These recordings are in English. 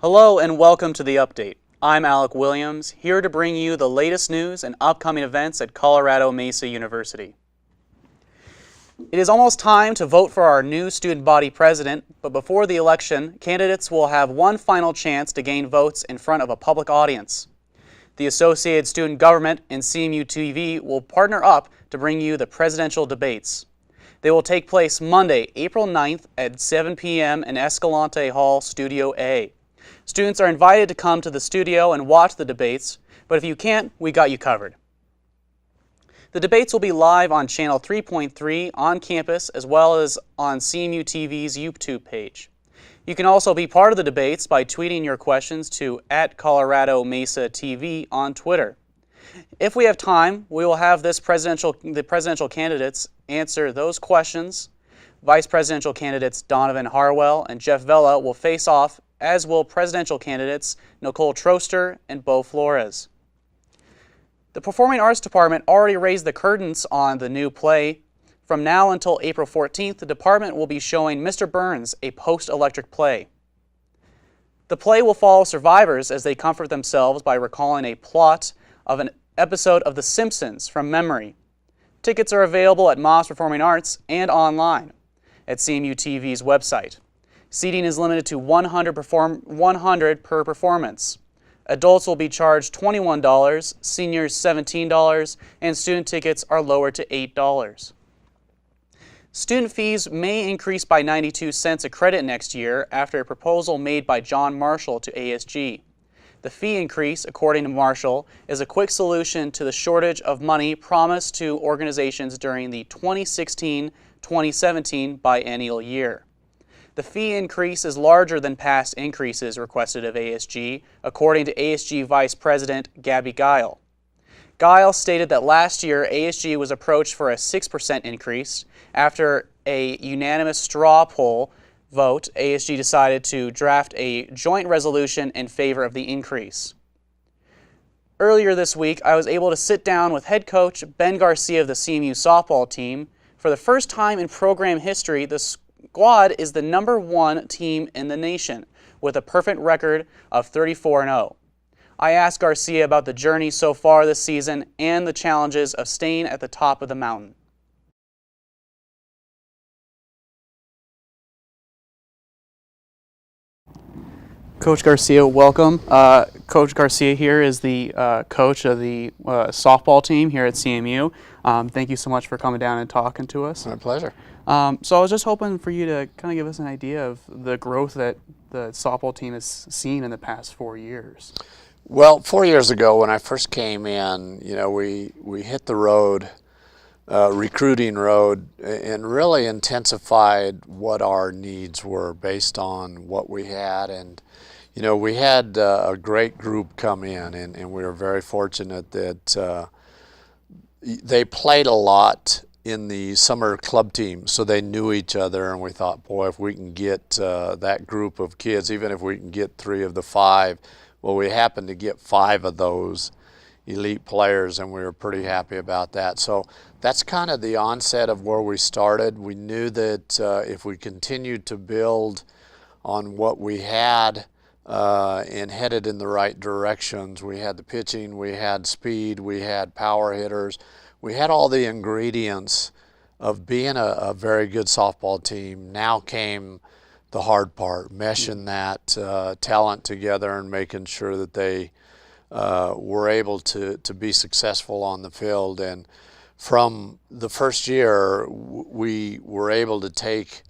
Hello and welcome to The Update. I'm Alec Williams, here to bring you the latest news and upcoming events at Colorado Mesa University. It is almost time to vote for our new student body president, but before the election, candidates will have one final chance to gain votes in front of a public audience. The Associated Student Government and CMU TV will partner up to bring you the presidential debates. They will take place Monday, April 9th at 7 p.m. in Escalante Hall, Studio A. Students are invited to come to the studio and watch the debates, but if you can't, we got you covered. The debates will be live on Channel 3.3 on campus as well as on CMU TV's YouTube page. You can also be part of the debates by tweeting your questions to @ColoradoMesaTV on Twitter. If we have time, we will have the presidential candidates answer those questions. Vice presidential candidates Donovan Harwell and Jeff Vela will face off, as will presidential candidates Nicole Troster and Bo Flores. The Performing Arts Department already raised the curtains on the new play. From now until April 14th, the department will be showing Mr. Burns, a post-electric play. The play will follow survivors as they comfort themselves by recalling a plot of an episode of The Simpsons from memory. Tickets are available at Moss Performing Arts and online at CMU TV's website. Seating is limited to 100 per performance. Adults will be charged $21, seniors $17, and student tickets are lowered to $8. Student fees may increase by 92 cents a credit next year after a proposal made by John Marshall to ASG. The fee increase, according to Marshall, is a quick solution to the shortage of money promised to organizations during the 2016-2017 biennial year. The fee increase is larger than past increases requested of ASG, according to ASG Vice President Gabby Guile. Guile stated that last year ASG was approached for a 6% increase. After a unanimous straw poll vote, ASG decided to draft a joint resolution in favor of the increase. Earlier this week, I was able to sit down with head coach Ben Garcia of the CMU softball team. For the first time in program history, the squad is the #1 team in the nation with a perfect record of 34-0. I asked Garcia about the journey so far this season and the challenges of staying at the top of the mountain. Coach Garcia, welcome. Coach Garcia here is the coach of the softball team here at CMU. Thank you so much for coming down and talking to us. My pleasure. So I was just hoping for you to kind of give us an idea of the growth that the softball team has seen in the past 4 years. Well, 4 years ago when I first came in, we hit the road, recruiting road, and really intensified what our needs were based on what we had. And we had a great group come in, and we were very fortunate that they played a lot in the summer club team, so they knew each other, and we thought, boy, if we can get that group of kids, even if we can get 3 of the 5, well, we happened to get 5 of those elite players, and we were pretty happy about that. So that's kind of the onset of where we started. We knew that if we continued to build on what we had and headed in the right directions, we had the pitching, we had speed, we had power hitters, we had all the ingredients of being a very good softball team. Now came the hard part, meshing that talent together and making sure that they were able to be successful on the field. And from the first year, we were able to take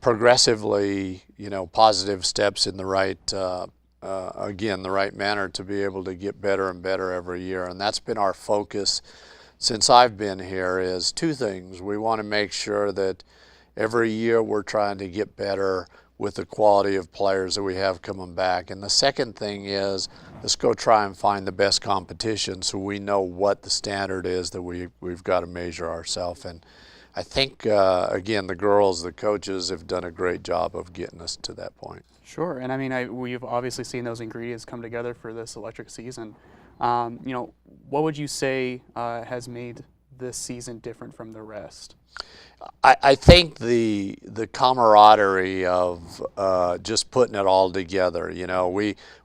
progressively, positive steps in the right, the right manner to be able to get better and better every year. And that's been our focus since I've been here, is 2 things. We want to make sure that every year we're trying to get better with the quality of players that we have coming back. And the second thing is, let's go try and find the best competition so we know what the standard is that we've got to measure ourselves. And I think, again, the girls, the coaches have done a great job of getting us to that point. Sure, and I mean, we've obviously seen those ingredients come together for this electric season. What would you say has made this season different from the rest? I think the camaraderie of just putting it all together. You know,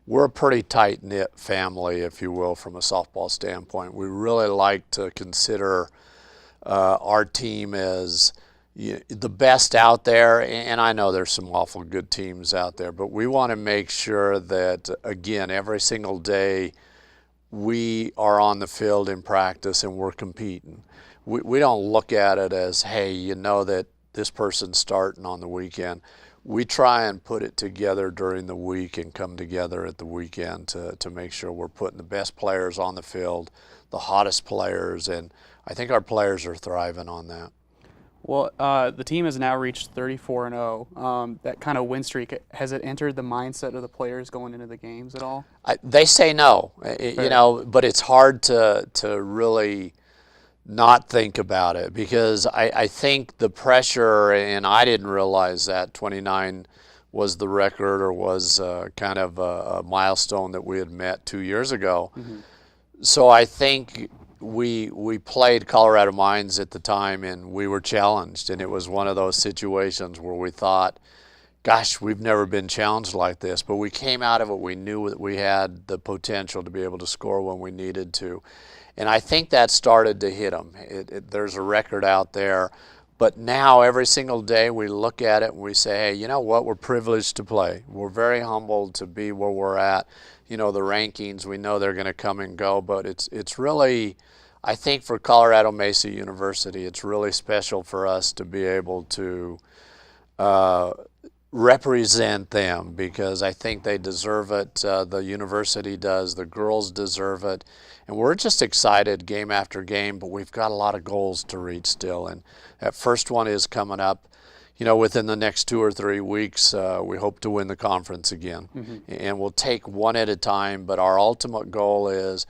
we're a pretty tight knit family, if you will, from a softball standpoint. We really like to consider our team as the best out there, and I know there's some awful good teams out there, but we want to make sure that, again, every single day we are on the field in practice and we're competing. We don't look at it as, hey, you know that this person's starting on the weekend. We try and put it together during the week and come together at the weekend to make sure we're putting the best players on the field, the hottest players, and I think our players are thriving on that. Well, the team has now reached 34-0. That kind of win streak, has it entered the mindset of the players going into the games at all? They say no, you know, but it's hard to really not think about it, because I think the pressure, and I didn't realize that 29 was the record, or was kind of a milestone that we had met 2 years ago. Mm-hmm. So I think we played Colorado Mines at the time, and we were challenged, and it was one of those situations where we thought, gosh, we've never been challenged like this, but we came out of it. We knew that we had the potential to be able to score when we needed to. And I think that started to hit them. There's a record out there. But now every single day we look at it and we say, hey, you know what? We're privileged to play. We're very humbled to be where we're at. You know, the rankings, we know they're going to come and go. But it's really, I think for Colorado Mesa University, it's really special for us to be able to represent them, because I think they deserve it. The university does. The girls deserve it. And we're just excited game after game, but we've got a lot of goals to reach still. And that first one is coming up, you know, within the next 2 or 3 weeks. We hope to win the conference again. Mm-hmm. And we'll take one at a time, but our ultimate goal is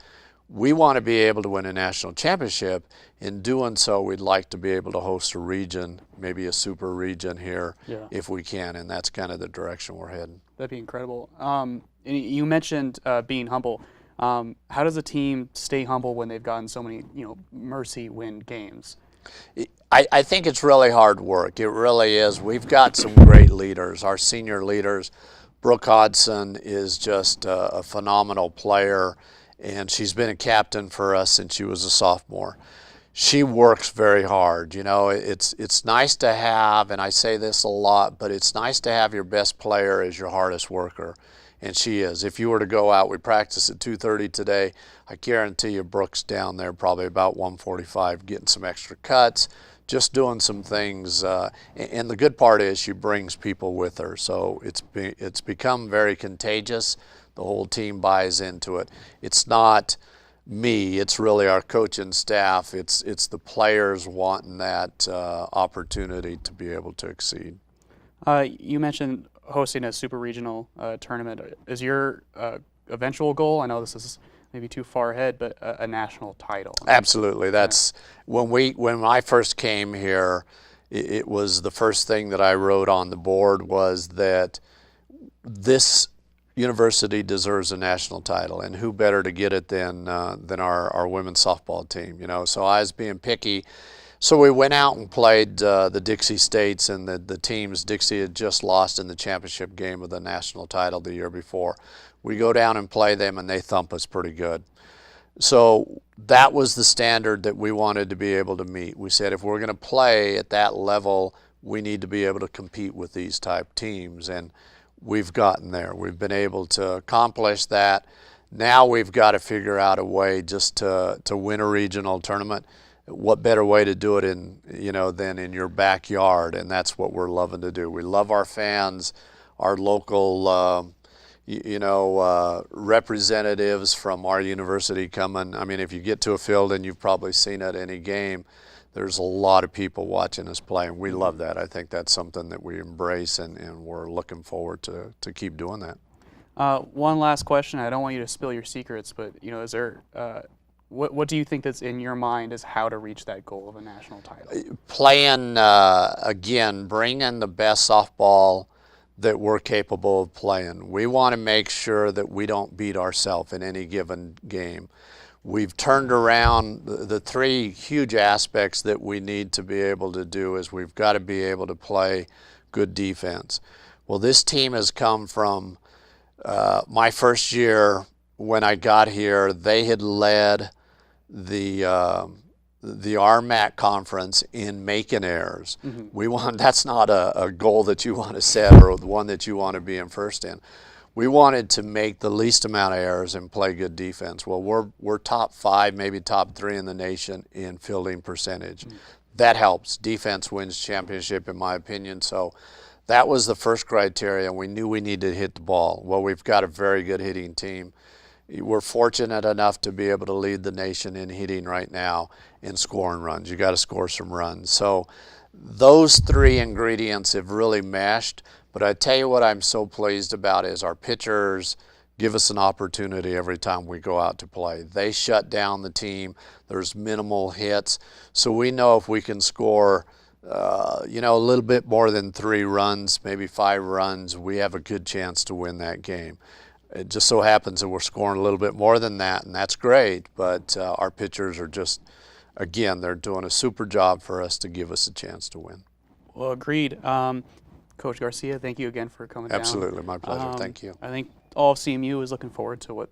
we want to be able to win a national championship. In doing so, we'd like to be able to host a region, maybe a super region here, if we can, and that's kind of the direction we're heading. That'd be incredible. You mentioned being humble. How does a team stay humble when they've gotten so many, mercy win games? I think it's really hard work. It really is. We've got some great leaders. Our senior leaders, Brooke Hodson is just a phenomenal player, and she's been a captain for us since she was a sophomore. She works very hard. You know, it's nice to have, and I say this a lot, but it's nice to have your best player as your hardest worker. And she is. If you were to go out, we practice at 2:30 today. I guarantee you Brooke's down there probably about 1:45 getting some extra cuts, just doing some things. And the good part is she brings people with her. So it's become very contagious. The whole team buys into it. It's not me, it's really our coaching staff. It's the players wanting that opportunity to be able to exceed. You mentioned hosting a super regional tournament. Is your eventual goal, I know this is maybe too far ahead, but a national title? Absolutely. That's when I first came here, it was the first thing that I wrote on the board was that this university deserves a national title, and who better to get it than our women's softball team, you know. So I was being picky. So we went out and played the Dixie States, and the teams. Dixie had just lost in the championship game of the national title the year before. We go down and play them, and they thump us pretty good. So that was the standard that we wanted to be able to meet. We said if we're going to play at that level, we need to be able to compete with these type teams, and we've gotten there. We've been able to accomplish that. Now we've got to figure out a way just to win a regional tournament. What better way to do it than in your backyard, and that's what we're loving to do. We love our fans, our local representatives from our university coming. I mean, if you get to a field, and you've probably seen it any game, there's a lot of people watching us play, and we love that. I think that's something that we embrace, and we're looking forward to keep doing that. One last question. I don't want you to spill your secrets, but is there what do you think that's in your mind is how to reach that goal of a national title? Playing again, bringing the best softball that we're capable of playing. We want to make sure that we don't beat ourselves in any given game. We've turned around the three huge aspects that we need to be able to do is we've got to be able to play good defense. Well, this team has come from my first year when I got here. They had led the RMAC conference in making errors. That's not a goal that you want to set or the one that you want to be in first in. We wanted to make the least amount of errors and play good defense. Well, we're top 5, maybe top 3 in the nation in fielding percentage. That helps. Defense wins championship, in my opinion. So that was the first criteria, and we knew we needed to hit the ball. Well, we've got a very good hitting team. We're fortunate enough to be able to lead the nation in hitting right now in scoring runs. You got to score some runs. So those three ingredients have really meshed. But I tell you what I'm so pleased about is our pitchers give us an opportunity every time we go out to play. They shut down the team. There's minimal hits. So we know if we can score a little bit more than 3 runs, maybe 5 runs, we have a good chance to win that game. It just so happens that we're scoring a little bit more than that, and that's great. But our pitchers are just, again, they're doing a super job for us to give us a chance to win. Well, agreed. Coach Garcia, thank you again for coming down. Absolutely, my pleasure. Thank you. I think all of CMU is looking forward to what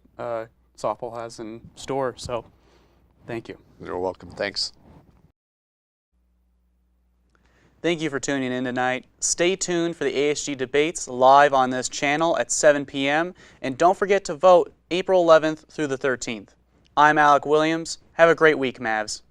softball has in store, so thank you. You're welcome. Thanks. Thank you for tuning in tonight. Stay tuned for the ASG debates live on this channel at 7 p.m. And don't forget to vote April 11th through the 13th. I'm Alec Williams. Have a great week, Mavs.